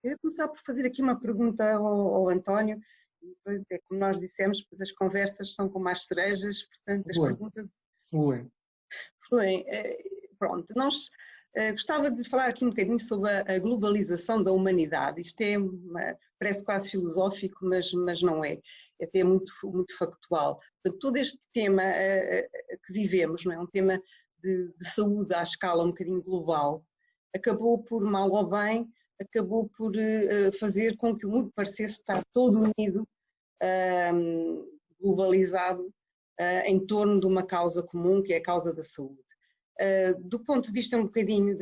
Eu ia começar por fazer aqui uma pergunta ao António. E depois, como nós dissemos, depois as conversas são como as cerejas, portanto as Fluem, perguntas fluem. fluem. Pronto, nós gostava de falar aqui um bocadinho sobre a globalização da humanidade. Isto parece quase filosófico, mas não é. É até muito, muito factual. Portanto, todo este tema que vivemos, não é? Um tema de saúde à escala um bocadinho global, acabou por, mal ou bem, acabou por fazer com que o mundo parecesse estar todo unido, globalizado, em torno de uma causa comum, que é a causa da saúde. Do ponto de vista um bocadinho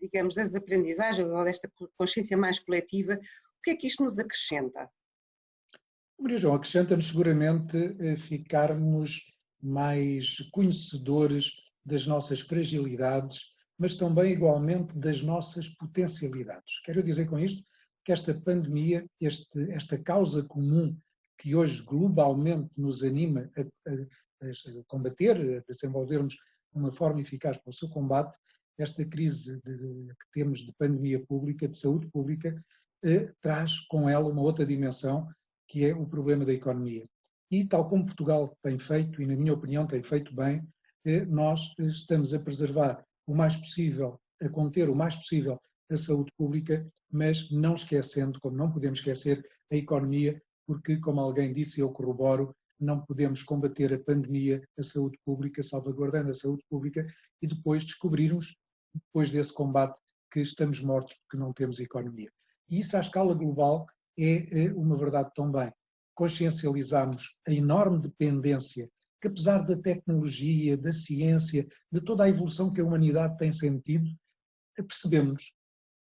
digamos, das aprendizagens ou desta consciência mais coletiva, o que é que isto nos acrescenta? Maria João, acrescenta-nos seguramente ficarmos mais conhecedores das nossas fragilidades, mas também igualmente das nossas potencialidades. Quero dizer com isto que esta pandemia, esta causa comum que hoje globalmente nos anima a combater, a desenvolvermos de uma forma eficaz para o seu combate, esta crise que temos de pandemia pública, de saúde pública, traz com ela uma outra dimensão, que é o problema da economia. E tal como Portugal tem feito, e na minha opinião tem feito bem, nós estamos a preservar o mais possível, a conter o mais possível a saúde pública, mas não esquecendo, como não podemos esquecer, a economia, porque, como alguém disse e eu corroboro, não podemos combater a pandemia, a saúde pública, salvaguardando a saúde pública, e depois descobrirmos, depois desse combate, que estamos mortos porque não temos economia. E isso à escala global é uma verdade também. Consciencializarmos a enorme dependência que, apesar da tecnologia, da ciência, de toda a evolução que a humanidade tem sentido, percebemos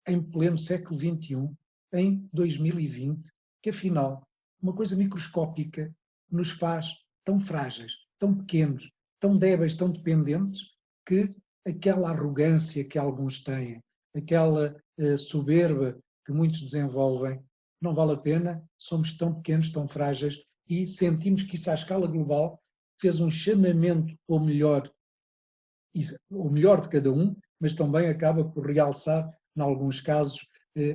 em pleno século XXI, em 2020, que afinal uma coisa microscópica nos faz tão frágeis, tão pequenos, tão débeis, tão dependentes, que aquela arrogância que alguns têm, aquela soberba que muitos desenvolvem, não vale a pena, somos tão pequenos, tão frágeis, e sentimos que isso à escala global fez um chamamento ao melhor de cada um, mas também acaba por realçar, em alguns casos,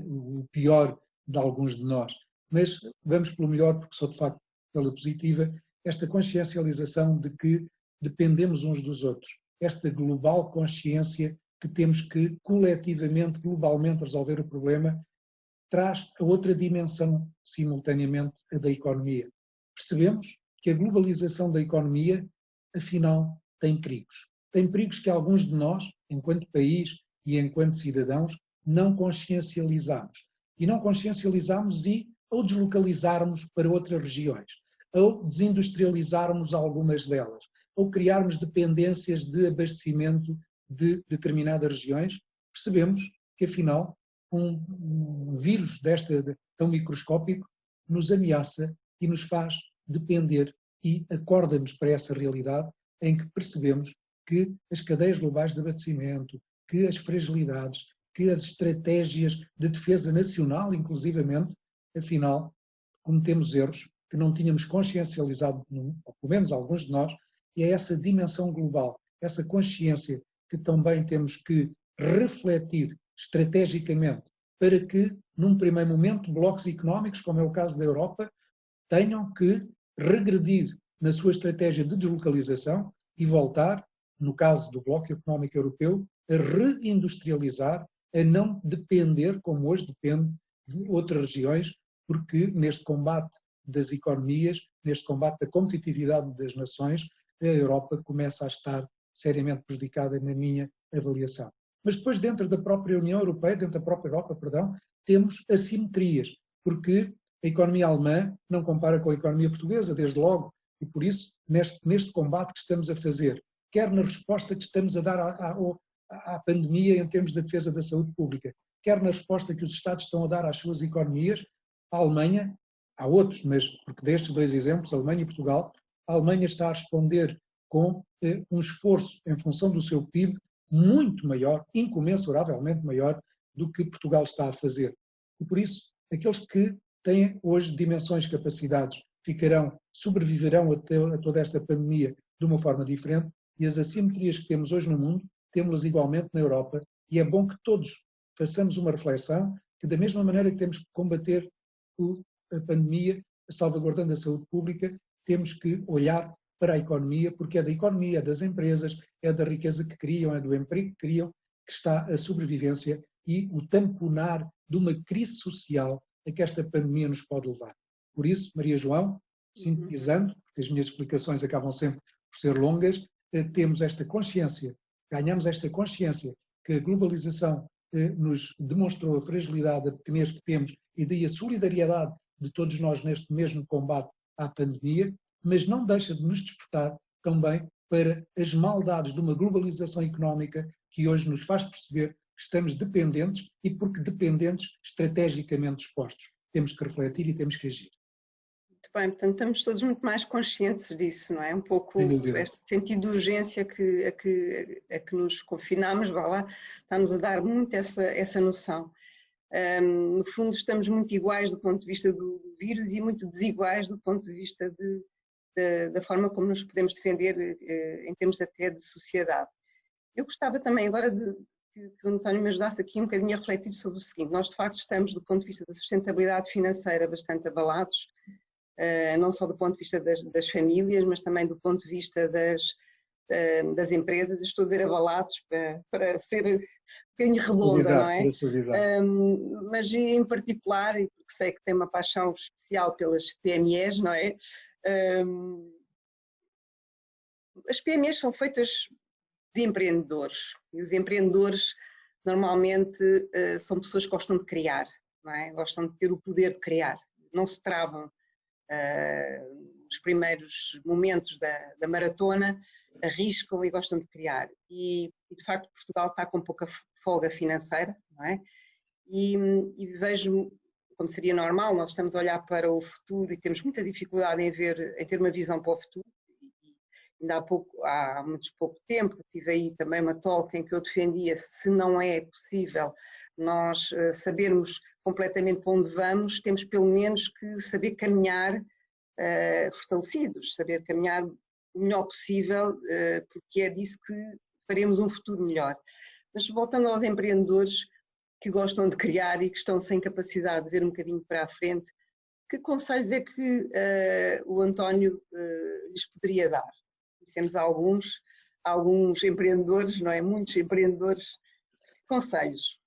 o pior de alguns de nós. Mas vamos pelo melhor, porque sou de facto pela positiva, esta consciencialização de que dependemos uns dos outros, esta global consciência que temos que coletivamente, globalmente resolver o problema, traz a outra dimensão, simultaneamente, a da economia. Percebemos que a globalização da economia, afinal, tem perigos. Tem perigos que alguns de nós, enquanto país e enquanto cidadãos, não consciencializamos. E não consciencializamos ou deslocalizarmos para outras regiões, ou desindustrializarmos algumas delas, ou criarmos dependências de abastecimento de determinadas regiões, percebemos que, afinal, um vírus tão microscópico nos ameaça e nos faz depender e acorda-nos para essa realidade em que percebemos que as cadeias globais de abastecimento, que as fragilidades, que as estratégias de defesa nacional, inclusivamente, afinal, cometemos erros que não tínhamos consciencializado, ou pelo menos alguns de nós, e é essa dimensão global, essa consciência que também temos que refletir estrategicamente para que, num primeiro momento, blocos económicos, como é o caso da Europa, tenham que regredir na sua estratégia de deslocalização e voltar, no caso do Bloco Económico Europeu, a reindustrializar, a não depender, como hoje depende, de outras regiões, porque neste combate das economias, neste combate da competitividade das nações, a Europa começa a estar seriamente prejudicada, na minha avaliação. Mas depois, dentro da própria União Europeia, dentro da própria Europa, perdão, temos assimetrias, porque a economia alemã não compara com a economia portuguesa, desde logo, e por isso, neste combate que estamos a fazer, quer na resposta que estamos a dar à pandemia em termos de defesa da saúde pública, quer na resposta que os Estados estão a dar às suas economias, a Alemanha, há outros, mas porque destes dois exemplos, Alemanha e Portugal, a Alemanha está a responder com um esforço em função do seu PIB muito maior, incomensuravelmente maior, do que Portugal está a fazer. E por isso, aqueles que têm hoje dimensões, capacidades, sobreviverão a toda esta pandemia de uma forma diferente, e as assimetrias que temos hoje no mundo, temos-las igualmente na Europa, e é bom que todos façamos uma reflexão que da mesma maneira que temos que combater a pandemia, salvaguardando a saúde pública, temos que olhar para a economia, porque é da economia, é das empresas, é da riqueza que criam, é do emprego que criam, que está a sobrevivência e o tamponar de uma crise social a que esta pandemia nos pode levar. Por isso, Maria João, sintetizando, porque as minhas explicações acabam sempre por ser longas, temos esta consciência, ganhamos esta consciência que a globalização nos demonstrou a fragilidade, a pequenez que temos e daí a solidariedade de todos nós neste mesmo combate à pandemia, mas não deixa de nos despertar também para as maldades de uma globalização económica que hoje nos faz perceber que estamos dependentes e porque dependentes estrategicamente expostos. Temos que refletir e temos que agir. Muito bem, portanto estamos todos muito mais conscientes disso, não é? Um pouco este sentido de urgência a que nos confinamos, vá lá, está-nos a dar muito essa noção. No fundo estamos muito iguais do ponto de vista do vírus e muito desiguais do ponto de vista da forma como nos podemos defender em termos até de sociedade. Eu gostava também agora que o António me ajudasse aqui um bocadinho a refletir sobre o seguinte: nós de facto estamos do ponto de vista da sustentabilidade financeira bastante abalados, não só do ponto de vista das famílias, mas também do ponto de vista das empresas. Estou a dizer abalados para ser um bocadinho redonda, não é? Mas em particular, e porque sei que tem uma paixão especial pelas PMEs, não é? As PMEs são feitas de empreendedores e os empreendedores normalmente são pessoas que gostam de criar, não é? Gostam de ter o poder de criar, não se travam nos primeiros momentos da maratona, arriscam e gostam de criar e de facto Portugal está com pouca folga financeira, não é? E vejo, como seria normal, nós estamos a olhar para o futuro e temos muita dificuldade em ter uma visão para o futuro. Ainda há muito pouco tempo, tive aí também uma talk em que eu defendia, se não é possível nós sabermos completamente para onde vamos, temos pelo menos que saber caminhar fortalecidos, saber caminhar o melhor possível, porque é disso que faremos um futuro melhor. Mas voltando aos empreendedores que gostam de criar e que estão sem capacidade de ver um bocadinho para a frente, que conselhos é que o António lhes poderia dar? Conhecemos alguns empreendedores, não é? Muitos empreendedores. Conselhos?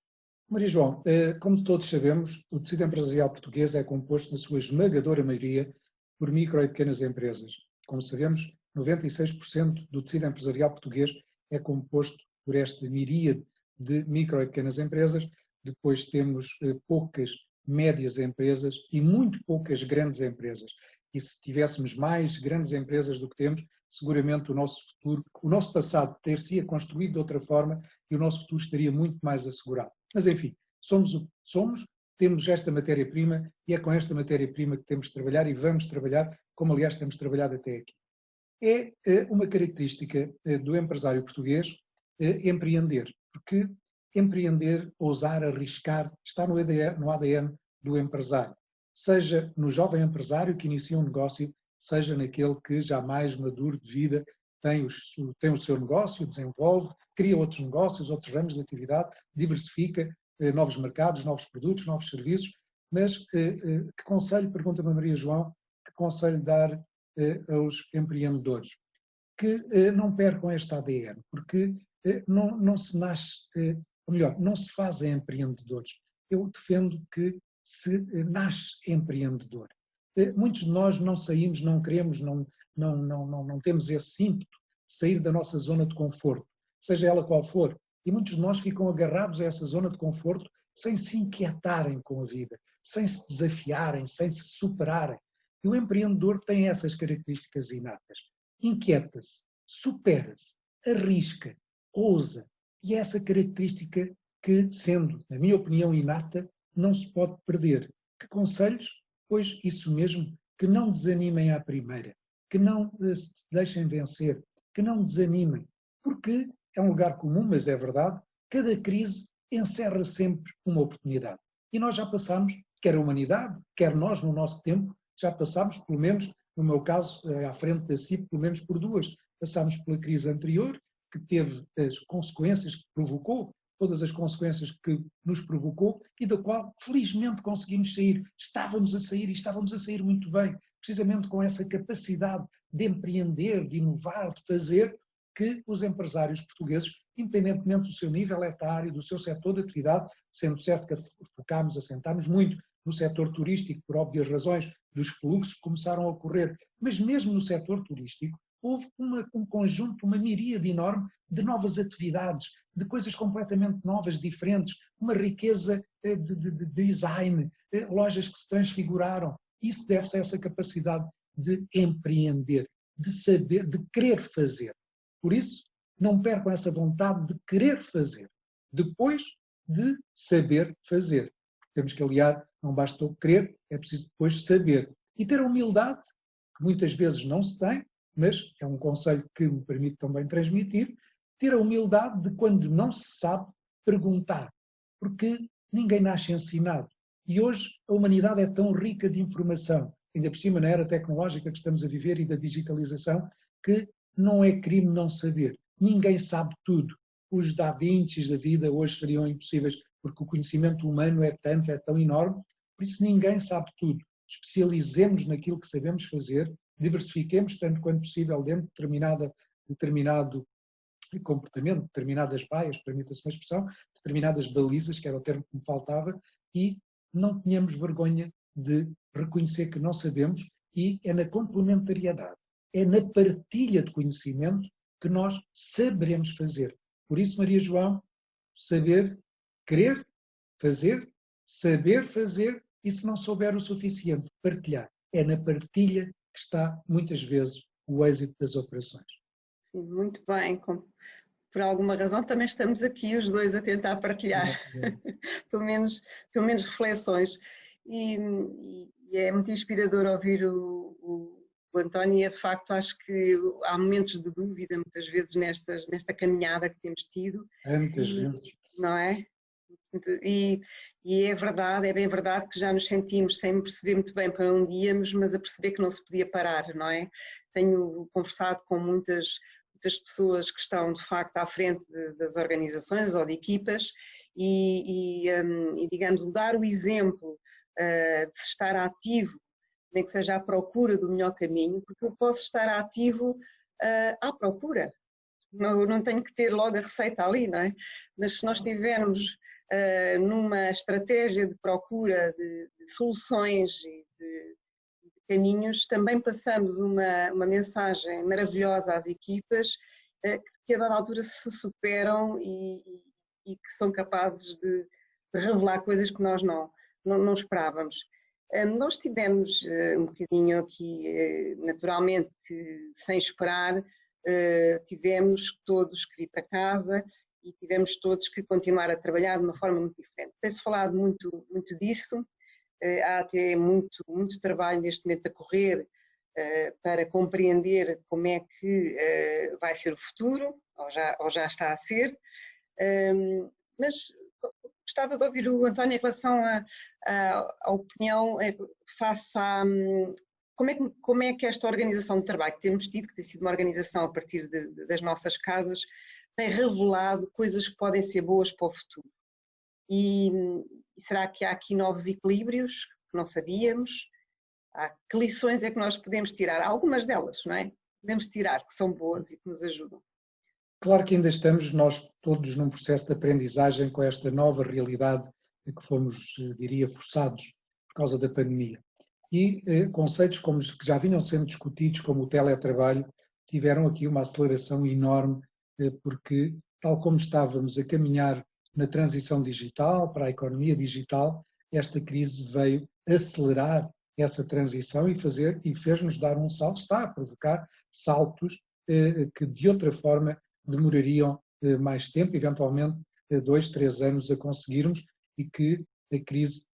Maria João, como todos sabemos, o tecido empresarial português é composto, na sua esmagadora maioria, por micro e pequenas empresas. Como sabemos, 96% do tecido empresarial português é composto por esta miríade de micro e pequenas empresas. Depois temos poucas médias empresas e muito poucas grandes empresas. E se tivéssemos mais grandes empresas do que temos, seguramente o nosso futuro, o nosso passado ter-se-ia construído de outra forma e o nosso futuro estaria muito mais assegurado. Mas enfim, somos o que somos, temos esta matéria-prima e é com esta matéria-prima que temos de trabalhar e vamos trabalhar, como aliás temos trabalhado até aqui. É uma característica do empresário português empreender, porque empreender, ousar, arriscar, está no ADN do empresário. Seja no jovem empresário que inicia um negócio, seja naquele que já mais maduro de vida tem o seu negócio, desenvolve, cria outros negócios, outros ramos de atividade, diversifica novos mercados, novos produtos, novos serviços. Mas que conselho, pergunta-me a Maria João, que conselho dar aos empreendedores? Que não percam este ADN, porque não se nasce, ou melhor, não se fazem empreendedores. Eu defendo que se nasce empreendedor. Muitos de nós não saímos, não queremos, não temos esse ímpeto de sair da nossa zona de conforto, seja ela qual for. E muitos de nós ficam agarrados a essa zona de conforto sem se inquietarem com a vida, sem se desafiarem, sem se superarem. E o empreendedor tem essas características inatas. Inquieta-se, supera-se, arrisca, ousa. E é essa característica que, sendo, na minha opinião, inata, não se pode perder. Que conselhos? Pois isso mesmo, que não desanimem à primeira, que não se deixem vencer, que não desanimem, porque é um lugar comum, mas é verdade, cada crise encerra sempre uma oportunidade. E nós já passamos, quer a humanidade, quer nós no nosso tempo, já passámos, pelo menos, no meu caso, à frente da CIP, pelo menos por duas. Passámos pela crise anterior, que teve as consequências que provocou todas as consequências que nos provocou e da qual felizmente conseguimos sair. Estávamos a sair e estávamos a sair muito bem, precisamente com essa capacidade de empreender, de inovar, de fazer, que os empresários portugueses, independentemente do seu nível etário, do seu setor de atividade, sendo certo que assentámos muito no setor turístico, por óbvias razões, dos fluxos que começaram a ocorrer, mas mesmo no setor turístico, houve um conjunto, uma miríade enorme de novas atividades, de coisas completamente novas, diferentes, uma riqueza de design, lojas que se transfiguraram. Isso deve-se a essa capacidade de empreender, de saber, de querer fazer. Por isso, não percam essa vontade de querer fazer, depois de saber fazer. Temos que aliar, não basta querer, é preciso depois saber. E ter a humildade, que muitas vezes não se tem, mas é um conselho que me permite também transmitir, ter a humildade de, quando não se sabe, perguntar. Porque ninguém nasce ensinado. E hoje a humanidade é tão rica de informação, ainda por cima na era tecnológica que estamos a viver e da digitalização, que não é crime não saber. Ninguém sabe tudo. Os Da Vincis da vida hoje seriam impossíveis, porque o conhecimento humano é tanto, é tão enorme, por isso ninguém sabe tudo. Especializemos naquilo que sabemos fazer, diversifiquemos tanto quanto possível dentro de determinado comportamento, determinadas baias, permita-se uma expressão, determinadas balizas, que era o termo que me faltava, e não tenhamos vergonha de reconhecer que não sabemos, e é na complementariedade, é na partilha de conhecimento que nós saberemos fazer. Por isso, Maria João, saber, querer, fazer, saber fazer, e se não souber o suficiente, partilhar. É na partilha que está, muitas vezes, o êxito das operações. Sim, muito bem. Por alguma razão também estamos aqui os dois a tentar partilhar, pelo menos reflexões. E é muito inspirador ouvir o António, e de facto acho que há momentos de dúvida muitas vezes nesta caminhada que temos tido. Muitas vezes. Não é? E é verdade, é bem verdade que já nos sentimos sem perceber muito bem para onde íamos, mas a perceber que não se podia parar, não é? Tenho conversado com muitas pessoas que estão de facto à frente das organizações ou de equipas e digamos, dar o exemplo de se estar ativo, nem que seja à procura do melhor caminho, porque eu posso estar ativo à procura. Não tenho que ter logo a receita ali, não é? Mas se nós estivermos numa estratégia de procura de soluções e de caminhos, também passamos uma mensagem maravilhosa às equipas que a dada altura se superam e que são capazes de revelar coisas que nós não esperávamos. Nós tivemos um bocadinho aqui, naturalmente, que sem esperar, tivemos todos que ir para casa e tivemos todos que continuar a trabalhar de uma forma muito diferente. Tem-se falado muito disso, há até muito trabalho neste momento a correr para compreender como é que vai ser o futuro, ou já está a ser, mas gostava de ouvir o António em relação à opinião face a como é que esta organização de trabalho que temos tido, que tem sido uma organização a partir das nossas casas, tem revelado coisas que podem ser boas para o futuro. E será que há aqui novos equilíbrios que não sabíamos? Que lições é que nós podemos tirar? Algumas delas, não é? Podemos tirar, que são boas e que nos ajudam. Claro que ainda estamos nós todos num processo de aprendizagem com esta nova realidade a que fomos, diria, forçados por causa da pandemia. E conceitos como que já vinham sendo discutidos, como o teletrabalho, tiveram aqui uma aceleração enorme, porque, tal como estávamos a caminhar na transição digital, para a economia digital, esta crise veio acelerar essa transição e fez-nos dar um salto, está a provocar saltos que de outra forma demorariam mais tempo, eventualmente 2, 3 anos a conseguirmos, e que a crise,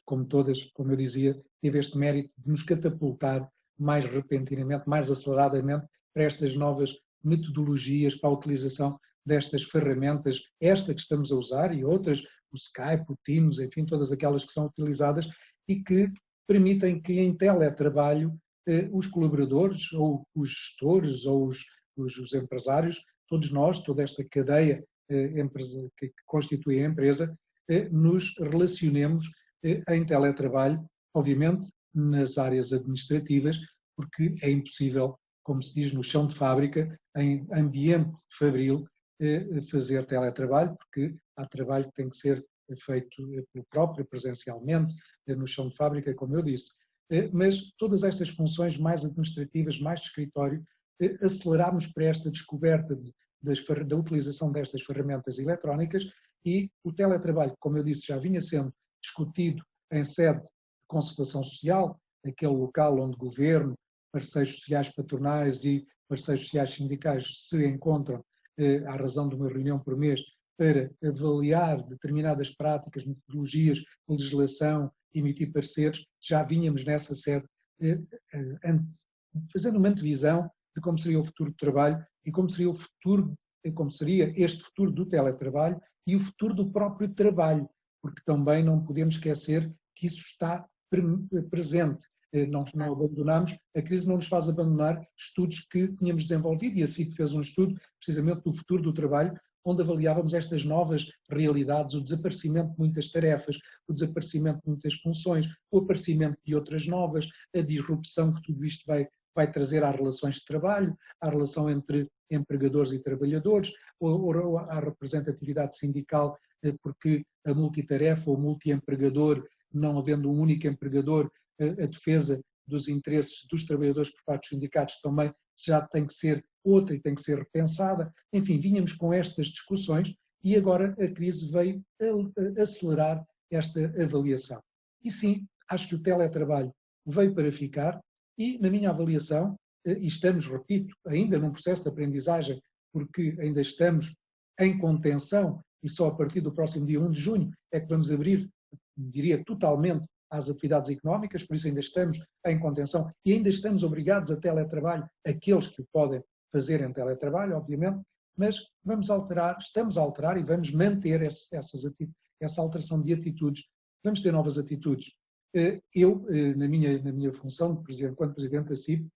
como todas, como eu dizia, teve este mérito de nos catapultar mais repentinamente, mais aceleradamente para estas novas metodologias, para a utilização destas ferramentas, esta que estamos a usar e outras, o Skype, o Teams, enfim, todas aquelas que são utilizadas e que permitem que em teletrabalho os colaboradores ou os gestores ou os empresários, todos nós, toda esta cadeia que constitui a empresa, nos relacionemos em teletrabalho, obviamente nas áreas administrativas, porque é impossível, como se diz no chão de fábrica, em ambiente fabril, fazer teletrabalho, porque há trabalho que tem que ser feito pelo próprio, presencialmente, no chão de fábrica, como eu disse. Mas todas estas funções mais administrativas, mais de escritório, aceleramos para esta descoberta da utilização destas ferramentas eletrónicas e o teletrabalho, como eu disse, já vinha sendo discutido em sede de concertação social, aquele local onde governo, parceiros sociais patronais e parceiros sociais sindicais se encontram à razão de uma reunião por mês para avaliar determinadas práticas, metodologias, legislação, emitir pareceres, já vínhamos nessa sede fazendo uma antevisão de como seria o futuro do trabalho e como seria este futuro do teletrabalho e o futuro do próprio trabalho, porque também não podemos esquecer que isso está presente. Não abandonamos, a crise não nos faz abandonar estudos que tínhamos desenvolvido e a SIC fez um estudo precisamente do futuro do trabalho, onde avaliávamos estas novas realidades, o desaparecimento de muitas tarefas, o desaparecimento de muitas funções, o aparecimento de outras novas, a disrupção que tudo isto vai trazer às relações de trabalho, à relação entre empregadores e trabalhadores, ou à representatividade sindical, porque a multitarefa ou multiempregador, não havendo um único empregador, a defesa dos interesses dos trabalhadores por parte dos sindicatos também já tem que ser outra e tem que ser repensada. Enfim, vínhamos com estas discussões e agora a crise veio acelerar esta avaliação. E sim, acho que o teletrabalho veio para ficar e, na minha avaliação, e estamos, repito, ainda num processo de aprendizagem, porque ainda estamos em contenção e só a partir do próximo dia 1 de junho é que vamos abrir, diria, totalmente às atividades económicas, por isso ainda estamos em contenção e ainda estamos obrigados a teletrabalho, aqueles que o podem fazer em teletrabalho, obviamente, mas estamos a alterar e vamos manter essa alteração de atitudes, vamos ter novas atitudes. Eu, na minha função, enquanto Presidente da CIP,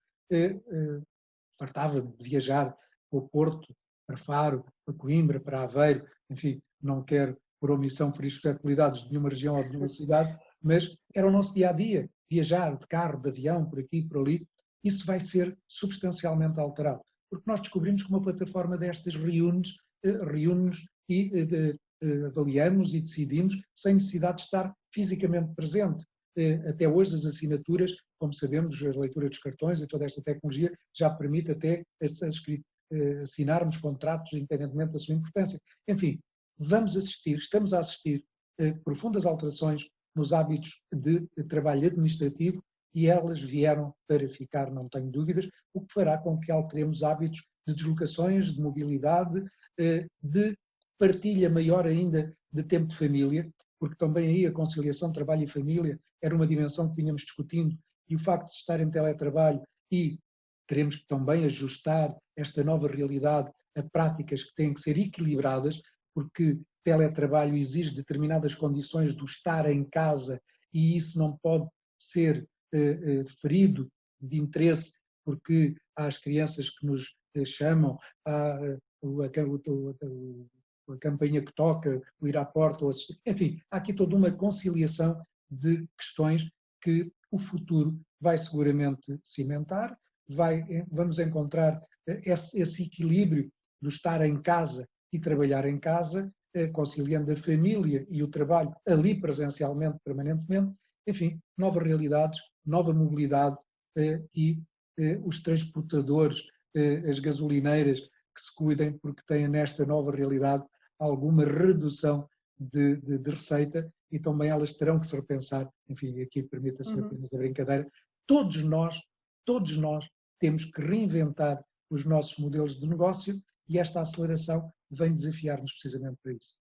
fartava de viajar para o Porto, para Faro, para Coimbra, para Aveiro, enfim, não quero por omissão ferir suscetibilidades de nenhuma região ou de nenhuma cidade, mas era o nosso dia-a-dia, viajar de carro, de avião, por aqui, por ali. Isso vai ser substancialmente alterado, porque nós descobrimos que uma plataforma destas reúne-nos e avaliamos e decidimos sem necessidade de estar fisicamente presente. Até hoje as assinaturas, como sabemos, a leitura dos cartões e toda esta tecnologia já permite até assinarmos contratos independentemente da sua importância. Enfim, estamos a assistir profundas alterações nos hábitos de trabalho administrativo e elas vieram para ficar, não tenho dúvidas, o que fará com que alteremos hábitos de deslocações, de mobilidade, de partilha maior ainda de tempo de família, porque também aí a conciliação de trabalho e família era uma dimensão que vínhamos discutindo e o facto de estar em teletrabalho e teremos que também ajustar esta nova realidade a práticas que têm que ser equilibradas, porque teletrabalho exige determinadas condições do estar em casa e isso não pode ser ferido de interesse, porque há as crianças que nos chamam, há a campainha que toca, o ir à porta, enfim, há aqui toda uma conciliação de questões que o futuro vai seguramente cimentar, vamos encontrar esse equilíbrio do estar em casa e trabalhar em casa, conciliando a família e o trabalho ali presencialmente, permanentemente, enfim, novas realidades, nova mobilidade e os transportadores, as gasolineiras que se cuidem porque têm nesta nova realidade alguma redução de receita e também elas terão que se repensar, enfim, aqui permita-se apenas a brincadeira, todos nós temos que reinventar os nossos modelos de negócio e esta aceleração vem desafiar-nos precisamente para isso.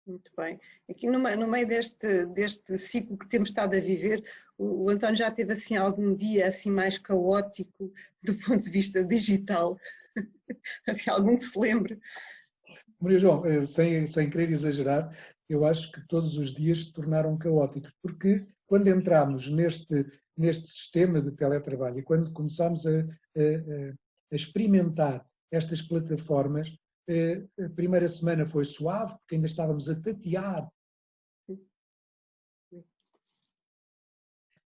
Muito bem. Aqui no meio deste ciclo que temos estado a viver, o António já teve assim algum dia assim mais caótico do ponto de vista digital? Assim, algum que se lembre? Maria João, sem querer exagerar, eu acho que todos os dias se tornaram caóticos, porque quando entramos neste sistema de teletrabalho e quando começámos a experimentar estas plataformas, A primeira semana foi suave, porque ainda estávamos a tatear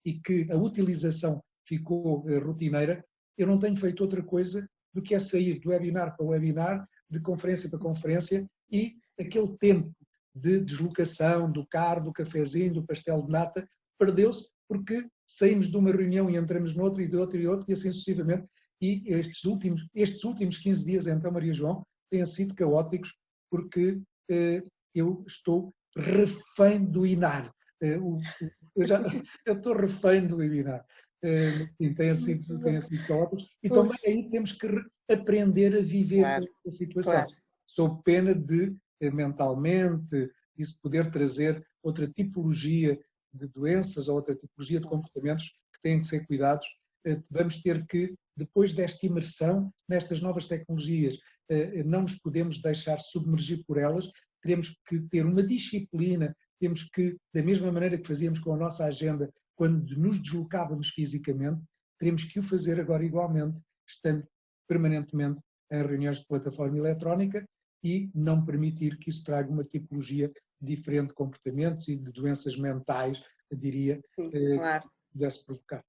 e que a utilização ficou rotineira. Eu não tenho feito outra coisa do que é sair do webinar para webinar, de conferência para conferência, e aquele tempo de deslocação do carro, do cafezinho, do pastel de nata, perdeu-se porque saímos de uma reunião e entramos noutra e de outra e outra e assim sucessivamente. E estes últimos 15 dias, então, Maria João, têm sido caóticos porque eu estou refém do INAR. Eu estou refém do webinar. Tem sido caótico. E também aí temos que aprender a viver com esta situação. Claro. Sob pena de, mentalmente, isso poder trazer outra tipologia de doenças ou outra tipologia de comportamentos que têm que ser cuidados. Vamos ter que, depois desta imersão nestas novas tecnologias, não nos podemos deixar submergir por elas, teremos que ter uma disciplina, temos que, da mesma maneira que fazíamos com a nossa agenda, quando nos deslocávamos fisicamente, teremos que o fazer agora igualmente, estando permanentemente em reuniões de plataforma eletrónica e não permitir que isso traga uma tipologia diferente de comportamentos e de doenças mentais, eu diria, Sim, claro. que pudesse provocar.